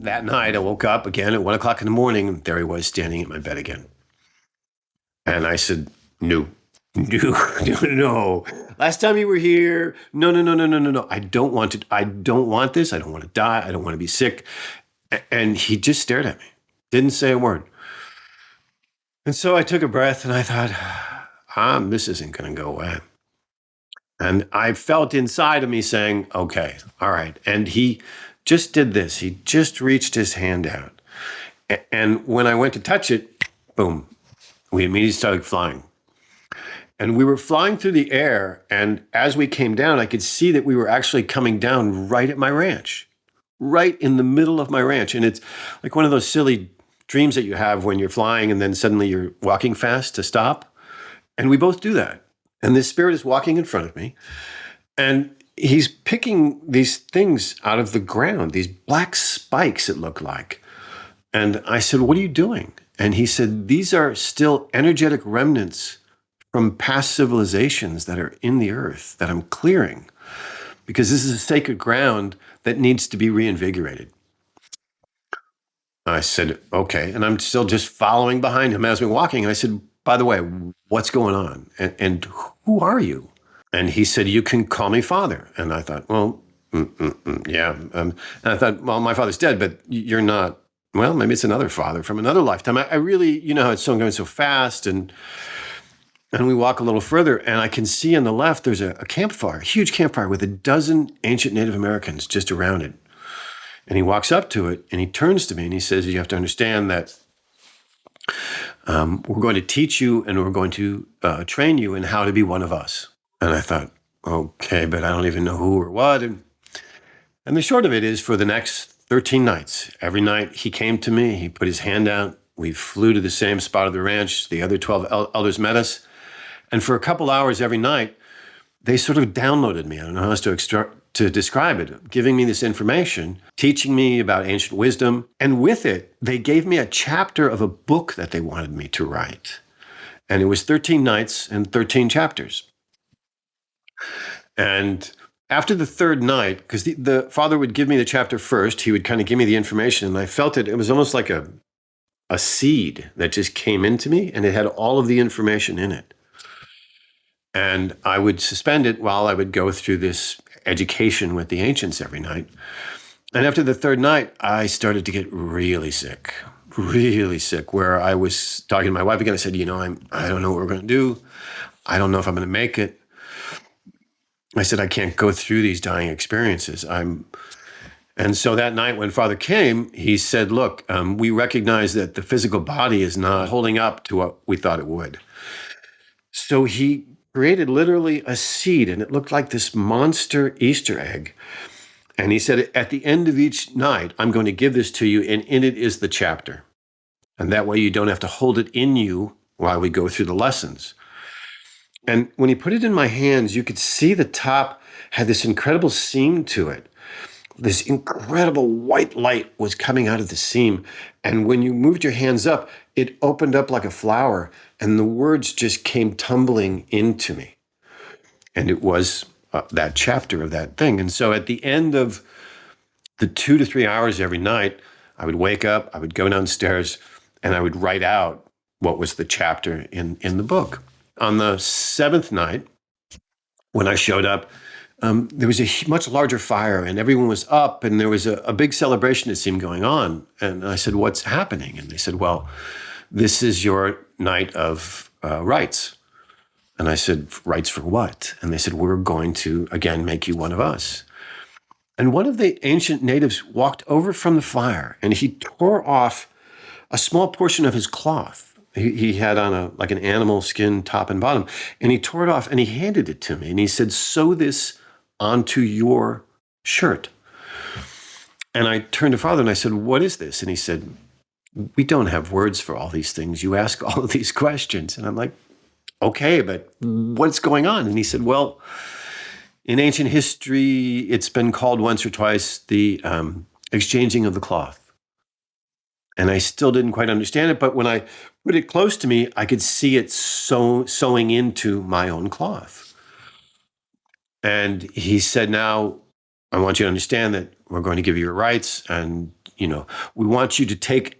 that night, I woke up again at 1 o'clock in the morning, and there he was standing at my bed again. And I said, no, no. Last time you were here, no. I don't want to. I don't want this. I don't want to die. I don't want to be sick. And he just stared at me, didn't say a word. And so I took a breath and I thought, this isn't going to go away. And I felt inside of me saying, okay, all right. And he just did this. He just reached his hand out. And when I went to touch it, boom, we immediately started flying. And we were flying through the air. And as we came down, I could see that we were actually coming down right at my ranch, right in the middle of my ranch. And it's like one of those silly dreams that you have when you're flying and then suddenly you're walking fast to stop. And we both do that. And this spirit is walking in front of me. And he's picking these things out of the ground, these black spikes, it looked like. And I said, what are you doing? And he said, these are still energetic remnants from past civilizations that are in the earth that I'm clearing, because this is a sacred ground that needs to be reinvigorated. I said, okay. And I'm still just following behind him as we're walking. And I said, by the way, what's going on? And who are you? And he said, you can call me father. And I thought, well, yeah. And I thought, well, my father's dead, but you're not. Well, maybe it's another father from another lifetime. I really, it's so going so fast. And we walk a little further, and I can see on the left, there's a campfire, a huge campfire with a dozen ancient Native Americans just around it. And he walks up to it, and he turns to me, and he says, you have to understand that we're going to teach you, and we're going to train you in how to be one of us. And I thought, okay, but I don't even know who or what. And the short of it is, for the next 13 nights, every night he came to me, he put his hand out, we flew to the same spot of the ranch, the other 12 elders met us. And for a couple hours every night, they sort of downloaded me. I don't know how else to describe it, giving me this information, teaching me about ancient wisdom. And with it, they gave me a chapter of a book that they wanted me to write. And it was 13 nights and 13 chapters. And after the third night, because the father would give me the chapter first, he would kind of give me the information, and I felt it was almost like a seed that just came into me, and it had all of the information in it. And I would suspend it while I would go through this education with the ancients every night. And after the third night, I started to get really sick, where I was talking to my wife again. I said, I don't know what we're going to do. I don't know if I'm going to make it. I said, I can't go through these dying experiences. And so that night when Father came, he said, look, we recognize that the physical body is not holding up to what we thought it would. So he created literally a seed, and it looked like this monster Easter egg. And he said, at the end of each night, I'm going to give this to you, and in it is the chapter. And that way you don't have to hold it in you while we go through the lessons. And when he put it in my hands, you could see the top had this incredible seam to it. This incredible white light was coming out of the seam. And when you moved your hands up, it opened up like a flower, and the words just came tumbling into me. And it was that chapter of that thing. And so at the end of the 2 to 3 hours every night, I would wake up, I would go downstairs, and I would write out what was the chapter in the book. On the 7th night, when I showed up, there was a much larger fire, and everyone was up, and there was a big celebration, it seemed, going on. And I said, what's happening? And they said, well, this is your night of rites. And I said, rites for what? And they said, we're going to, again, make you one of us. And one of the ancient natives walked over from the fire, and he tore off a small portion of his cloth. He had on like an animal skin top and bottom, and he tore it off, and he handed it to me. And he said, sew this onto your shirt. And I turned to Father and I said, what is this? And he said, we don't have words for all these things. You ask all of these questions. And I'm like, okay, but what's going on? And he said, well, in ancient history, it's been called once or twice the exchanging of the cloth. And I still didn't quite understand it, but when I put it close to me, I could see it sewing into my own cloth. And he said, now, I want you to understand that we're going to give you your rights, and, we want you to take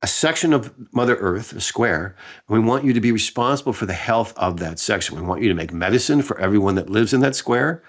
a section of Mother Earth, a square, and we want you to be responsible for the health of that section. We want you to make medicine for everyone that lives in that square,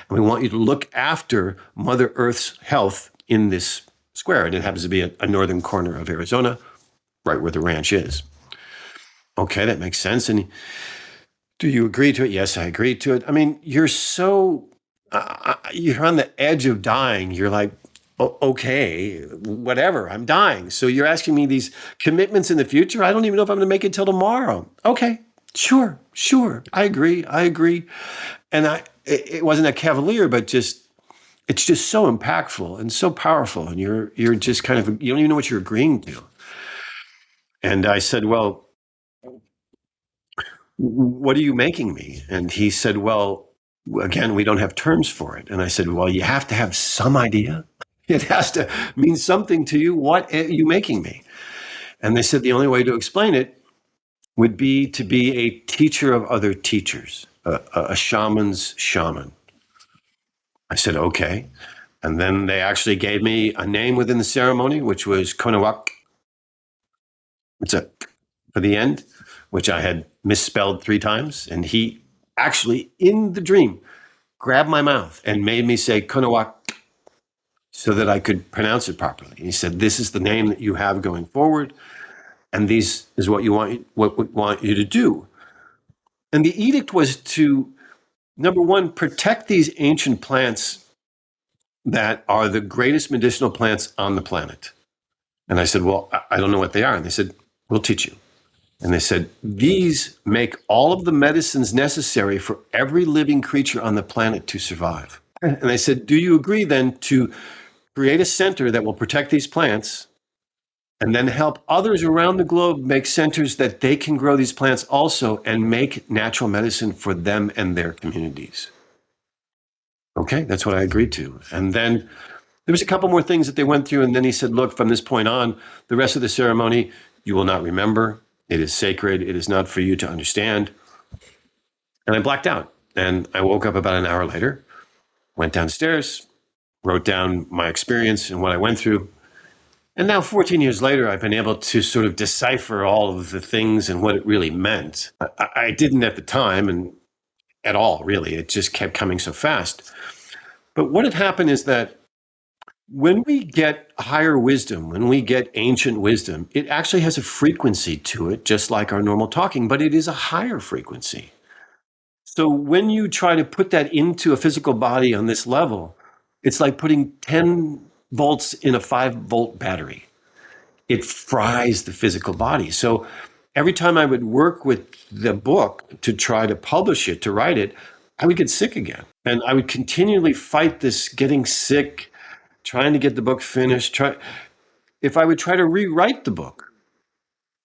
and we want you to look after Mother Earth's health in this square. And it happens to be a northern corner of Arizona, right where the ranch is. Okay, that makes sense. And do you agree to it? Yes, I agree to it. I mean, you're on the edge of dying. You're like, okay, whatever, I'm dying. So you're asking me these commitments in the future? I don't even know if I'm going to make it till tomorrow. Okay, sure. I agree. And it wasn't a cavalier, but it's just so impactful and so powerful. And you're just kind of, you don't even know what you're agreeing to. And I said, well, what are you making me? And he said, well, again, we don't have terms for it. And I said, well, you have to have some idea. It has to mean something to you. What are you making me? And they said the only way to explain it would be to be a teacher of other teachers, a shaman's shaman. I said, okay. And then they actually gave me a name within the ceremony, which was Konawak. It's a for the end, which I had misspelled 3 times. And he actually, in the dream, grabbed my mouth and made me say Konawak so that I could pronounce it properly. And he said, this is the name that you have going forward, and this is what we want you to do. And the edict was to, number one, protect these ancient plants that are the greatest medicinal plants on the planet. And I said, well, I don't know what they are. And they said, we'll teach you. And they said, these make all of the medicines necessary for every living creature on the planet to survive. And they said, do you agree then to create a center that will protect these plants and then help others around the globe make centers that they can grow these plants also and make natural medicine for them and their communities? Okay, that's what I agreed to. And then there was a couple more things that they went through. And then he said, look, from this point on, the rest of the ceremony, you will not remember. It is sacred. It is not for you to understand. And I blacked out. And I woke up about an hour later, went downstairs, wrote down my experience and what I went through. And now, 14 years later, I've been able to sort of decipher all of the things and what it really meant. I didn't at the time, and at all, really. It just kept coming so fast. But what had happened is that when we get higher wisdom, when we get ancient wisdom, it actually has a frequency to it, just like our normal talking, but it is a higher frequency. So when you try to put that into a physical body on this level, it's like putting 10 volts in a 5-volt battery. It fries the physical body. So every time I would work with the book to try to publish it, to write it, I would get sick again. And I would continually fight this getting sick, trying to get the book finished. If I would try to rewrite the book,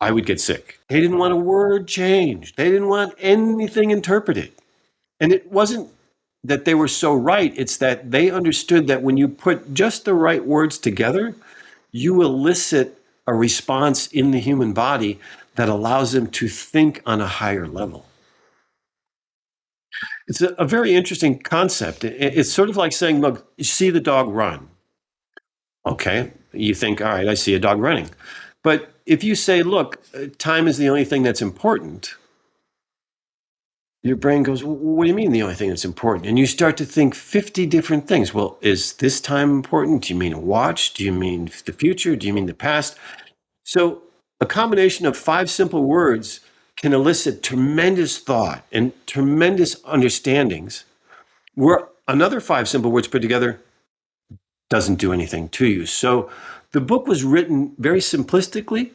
I would get sick. They didn't want a word changed. They didn't want anything interpreted. And it wasn't that they were so right. It's that they understood that when you put just the right words together, you elicit a response in the human body that allows them to think on a higher level. It's a very interesting concept. It's sort of like saying, look, you see the dog run. Okay, you think, all right, I see a dog running. But if you say, look, time is the only thing that's important, your brain goes, what do you mean the only thing that's important? And you start to think 50 different things. Well, is this time important? Do you mean a watch? Do you mean the future? Do you mean the past? So a combination of 5 simple words can elicit tremendous thought and tremendous understandings, where another 5 simple words put together doesn't do anything to you. So the book was written very simplistically,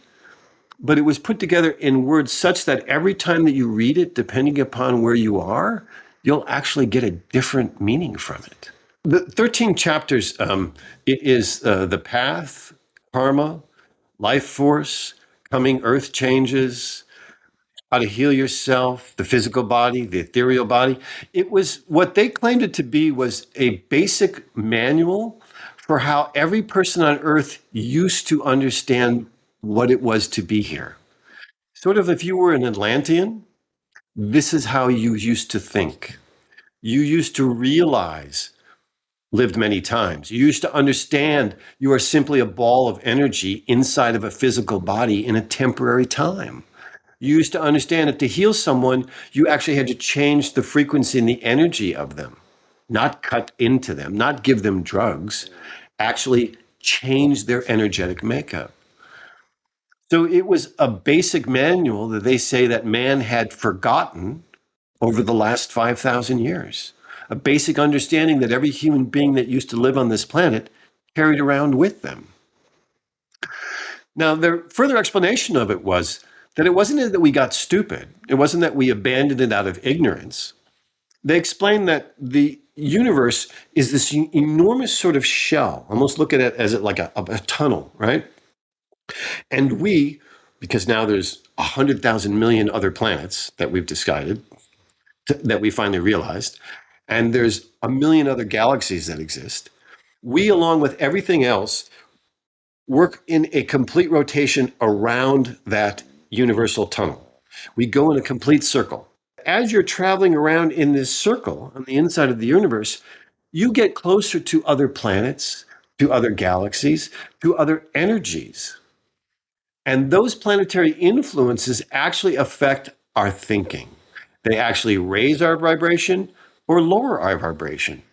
but it was put together in words such that every time that you read it, depending upon where you are, you'll actually get a different meaning from it. The 13 chapters, it is the path, karma, life force, coming earth changes, how to heal yourself, the physical body, the ethereal body. It was what they claimed it to be was a basic manual for how every person on earth used to understand what it was to be here. Sort of if you were an Atlantean, this is how you used to think. You used to realize lived many times. You used to understand you are simply a ball of energy inside of a physical body in a temporary time. You used to understand that to heal someone, you actually had to change the frequency and the energy of them, not cut into them, not give them drugs, actually change their energetic makeup. So it was a basic manual that they say that man had forgotten over the last 5,000 years. A basic understanding that every human being that used to live on this planet carried around with them. Now, their further explanation of it was that it wasn't that we got stupid, it wasn't that we abandoned it out of ignorance. They explained that the universe is this enormous sort of shell, almost look at it as like a tunnel, right? And we, because now there's 100,000 million other planets that we've decided, that we finally realized, and there's a million other galaxies that exist. We, along with everything else, work in a complete rotation around that universal tunnel. We go in a complete circle. As you're traveling around in this circle on the inside of the universe, you get closer to other planets, to other galaxies, to other energies. And those planetary influences actually affect our thinking. They actually raise our vibration or lower our vibration.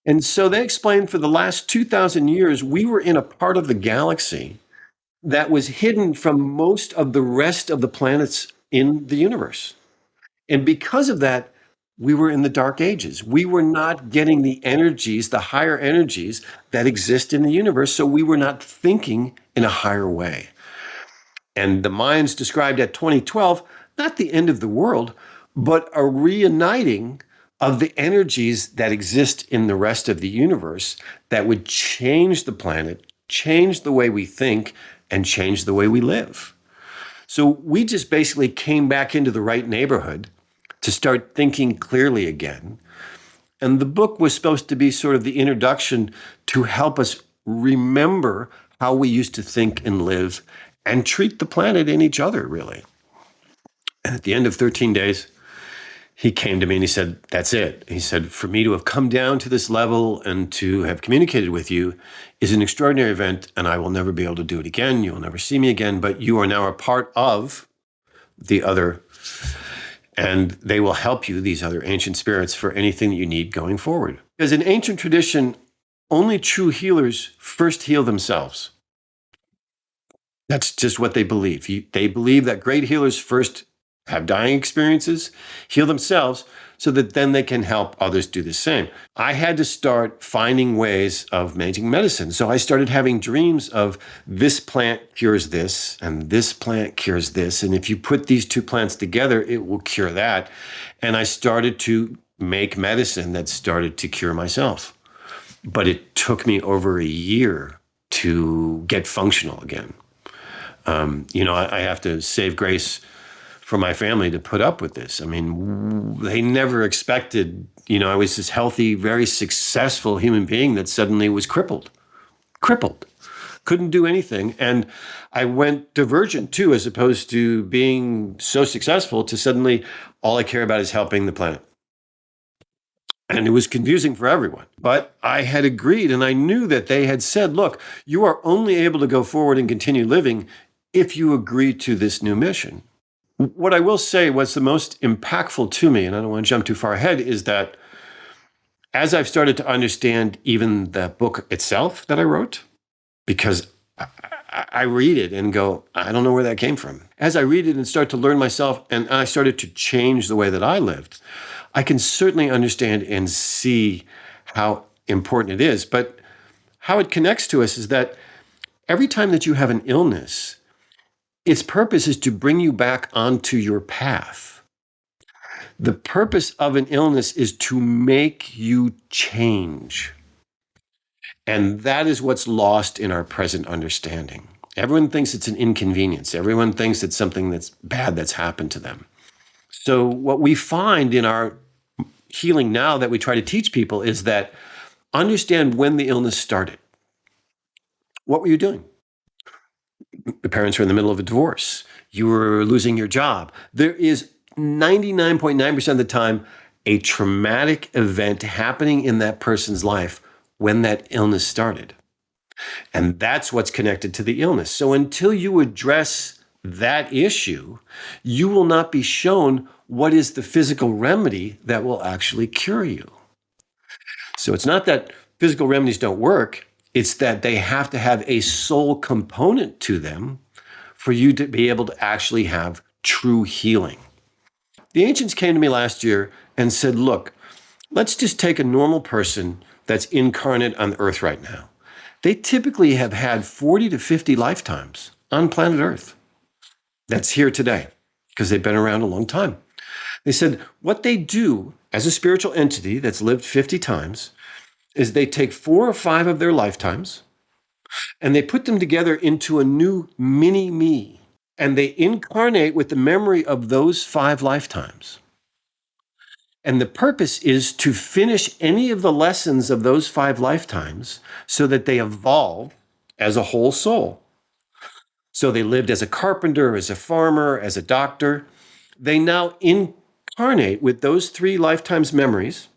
And so they explained for the last 2,000 years, we were in a part of the galaxy that was hidden from most of the rest of the planets in the universe. And because of that, we were in the dark ages. We were not getting the energies, the higher energies that exist in the universe. So we were not thinking in a higher way. And the Mayans described at 2012, not the end of the world, but a reuniting of the energies that exist in the rest of the universe that would change the planet, change the way we think, and change the way we live. So we just basically came back into the right neighborhood to start thinking clearly again. And the book was supposed to be sort of the introduction to help us remember how we used to think and live and treat the planet and each other, really. And at the end of 13 days, he came to me and he said, that's it. He said, for me to have come down to this level and to have communicated with you is an extraordinary event, and I will never be able to do it again. You will never see me again, but you are now a part of the other, and they will help you, these other ancient spirits, for anything that you need going forward. Because in ancient tradition, only true healers first heal themselves. That's just what they believe. They believe that great healers first have dying experiences, heal themselves, so that then they can help others do the same. I had to start finding ways of making medicine. So I started having dreams of this plant cures this, and this plant cures this. And if you put these two plants together, it will cure that. And I started to make medicine that started to cure myself. But it took me over a year to get functional again. I have to save grace for my family to put up with this. I mean, they never expected, I was this healthy, very successful human being that suddenly was crippled, couldn't do anything. And I went divergent too, as opposed to being so successful to suddenly all I care about is helping the planet. And it was confusing for everyone. But I had agreed, and I knew that they had said, look, you are only able to go forward and continue living if you agree to this new mission. What I will say was the most impactful to me, and I don't want to jump too far ahead, is that as I've started to understand even the book itself that I wrote, because I read it and go, I don't know where that came from. As I read it and start to learn myself, and I started to change the way that I lived, I can certainly understand and see how important it is. But how it connects to us is that every time that you have an illness, its purpose is to bring you back onto your path. The purpose of an illness is to make you change. And that is what's lost in our present understanding. Everyone thinks it's an inconvenience. Everyone thinks it's something that's bad that's happened to them. So what we find in our healing now that we try to teach people is that understand when the illness started. What were you doing? The parents were in the middle of a divorce. You were losing your job. There is 99.9% of the time a traumatic event happening in that person's life when that illness started. And that's what's connected to the illness. So until you address that issue, you will not be shown what is the physical remedy that will actually cure you. So it's not that physical remedies don't work, it's that they have to have a soul component to them for you to be able to actually have true healing. The ancients came to me last year and said, look, let's just take a normal person that's incarnate on the earth right now. They typically have had 40 to 50 lifetimes on planet Earth that's here today because they've been around a long time. They said what they do as a spiritual entity that's lived 50 times is they take 4 or 5 of their lifetimes and they put them together into a new mini me, and they incarnate with the memory of those 5 lifetimes. And the purpose is to finish any of the lessons of those 5 lifetimes so that they evolve as a whole soul. So they lived as a carpenter, as a farmer, as a doctor. They now incarnate with those 3 lifetimes memories,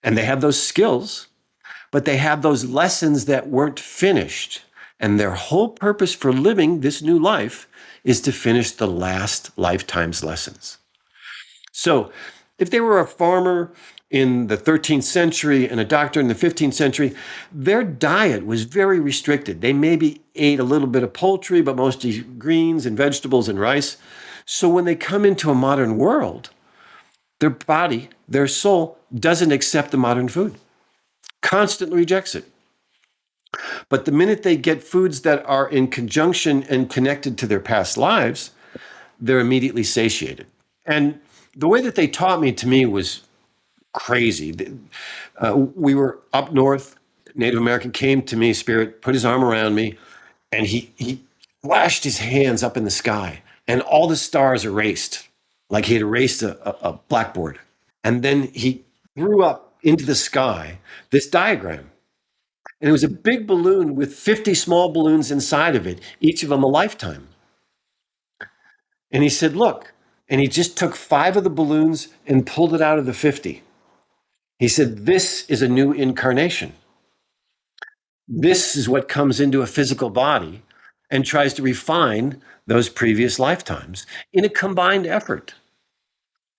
and they have those skills, but they have those lessons that weren't finished. And their whole purpose for living this new life is to finish the last lifetime's lessons. So if they were a farmer in the 13th century and a doctor in the 15th century, their diet was very restricted. They maybe ate a little bit of poultry, but mostly greens and vegetables and rice. So when they come into a modern world, their body, their soul, doesn't accept the modern food, constantly rejects it. But the minute they get foods that are in conjunction and connected to their past lives, they're immediately satiated. And the way that they taught me, to me, was crazy. We were up north. Native American came to me, spirit, put his arm around me, and he flashed his hands up in the sky, and all the stars erased, like he had erased a blackboard. And then he threw up into the sky this diagram. And it was a big balloon with 50 small balloons inside of it, each of them a lifetime. And he said, look, and he just took 5 of the balloons and pulled it out of the 50. He said, this is a new incarnation. This is what comes into a physical body and tries to refine those previous lifetimes in a combined effort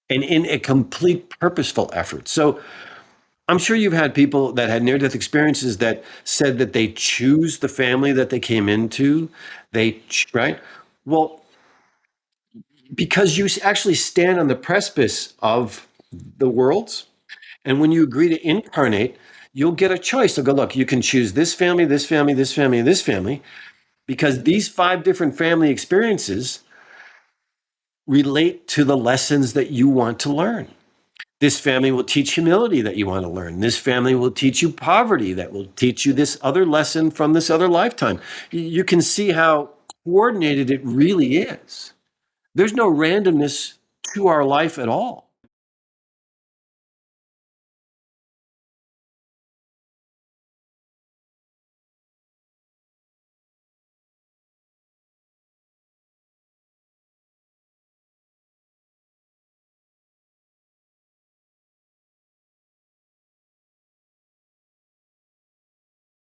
and in a complete purposeful effort. So I'm sure you've had people that had near-death experiences that said that they choose the family that they came into. Right? Well, because you actually stand on the precipice of the worlds, and when you agree to incarnate, you'll get a choice. They'll go, look, you can choose this family, this family, this family, and this family, because these 5 different family experiences relate to the lessons that you want to learn. This family will teach humility that you want to learn. This family will teach you poverty that will teach you this other lesson from this other lifetime. You can see how coordinated it really is. There's no randomness to our life at all.